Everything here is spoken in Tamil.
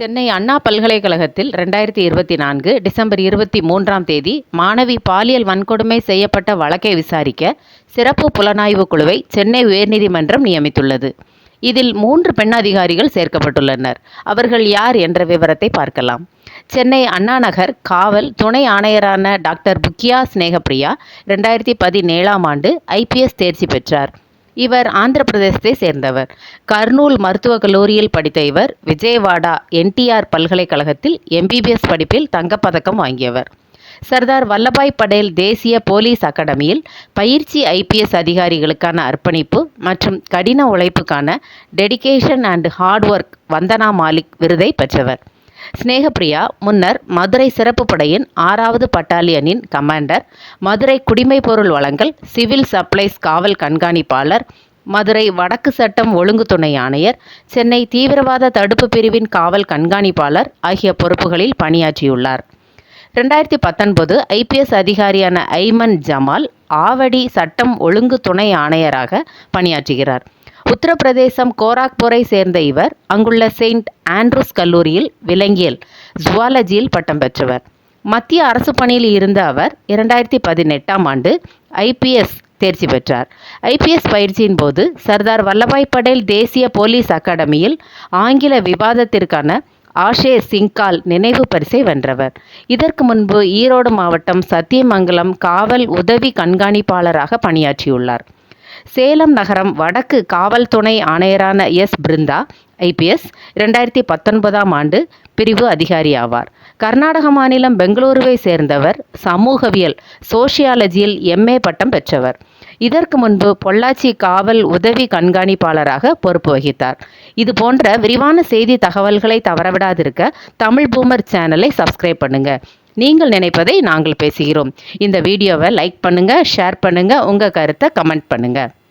சென்னை அண்ணா பல்கலைக்கழகத்தில் 2024 டிசம்பர் 23ஆம் தேதி மாணவி பாலியல் வன்கொடுமை செய்யப்பட்ட வழக்கை விசாரிக்க சிறப்பு புலனாய்வு குழுவை சென்னை உயர்நீதிமன்றம் நியமித்துள்ளது. இதில் 3 பெண் அதிகாரிகள் சேர்க்கப்பட்டுள்ளனர். அவர்கள் யார் என்ற விவரத்தை பார்க்கலாம். சென்னை அண்ணாநகர் காவல் துணை ஆணையரான டாக்டர் புக்கியா ஸ்நேகப்பிரியா 2017ஆம் ஆண்டு IPS தேர்ச்சி பெற்றார். இவர் ஆந்திர பிரதேசத்தை சேர்ந்தவர். கர்னூல் மருத்துவக் கல்லூரியில் படித்த இவர் விஜயவாடா NTR பல்கலைக்கழகத்தில் MBBS படிப்பில் தங்கப்பதக்கம் வாங்கியவர். சர்தார் வல்லபாய் படேல் தேசிய போலீஸ் அகாடமியில் பயிற்சி IPS அதிகாரிகளுக்கான அர்ப்பணிப்பு மற்றும் கடின உழைப்புக்கான டெடிகேஷன் அண்ட் ஹார்ட் ஒர்க் வந்தனா மாலிக் விருதை பெற்றவர். ஸ்நேகப்பிரியா முன்னர் மதுரை சிறப்பு படையின் 6வது பட்டாலியனின் கமாண்டர், மதுரை குடிமைப் பொருள் வழங்கல் சிவில் சப்ளைஸ் காவல் கண்காணிப்பாளர், மதுரை வடக்கு சட்டம் ஒழுங்கு துணை ஆணையர், சென்னை தீவிரவாத தடுப்பு பிரிவின் காவல் கண்காணிப்பாளர் ஆகிய பொறுப்புகளில் பணியாற்றியுள்ளார். 2019 IPS அதிகாரியான ஐமன் ஜமால் ஆவடி சட்டம் ஒழுங்கு துணை ஆணையராக பணியாற்றுகிறார். உத்தரப்பிரதேசம் கோராக்பூரை சேர்ந்த இவர் அங்குள்ள செயின்ட் ஆண்ட்ரூஸ் கல்லூரியில் விலங்கியல் ஜுவாலஜியில் பட்டம் பெற்றவர். மத்திய அரசு பணியில் இருந்த அவர் 2018ஆம் ஆண்டு IPS தேர்ச்சி பெற்றார். IPS பயிற்சியின் போது சர்தார் வல்லபாய் படேல் தேசிய போலீஸ் அகாடமியில் ஆங்கில விவாதத்திற்கான ஆஷே சிங்கால் நினைவு பரிசை வென்றவர். இதற்கு முன்பு ஈரோடு மாவட்டம் சத்தியமங்கலம் காவல் உதவி கண்காணிப்பாளராக பணியாற்றியுள்ளார். சேலம் நகரம் வடக்கு காவல் துணை ஆணையரான பிருந்தா IPS 2019ஆம் ஆண்டு பிரிவு அதிகாரி ஆவார். கர்நாடக மாநிலம் பெங்களூருவை சேர்ந்தவர். சமூகவியல் சோஷியாலஜியில் MA பட்டம் பெற்றவர். இதற்கு முன்பு பொள்ளாச்சி காவல் உதவி கண்காணிப்பாளராக பொறுப்பு வகித்தார். இது போன்ற விரிவான செய்தி தகவல்களை தவறவிடாதிருக்க தமிழ் பூமர் சேனலை சப்ஸ்கிரைப் பண்ணுங்க. நீங்கள் நினைப்பதை நாங்கள் பேசுகிறோம். இந்த வீடியோவை லைக் பண்ணுங்க, ஷேர் பண்ணுங்க, உங்க கருத்தை கமெண்ட் பண்ணுங்க.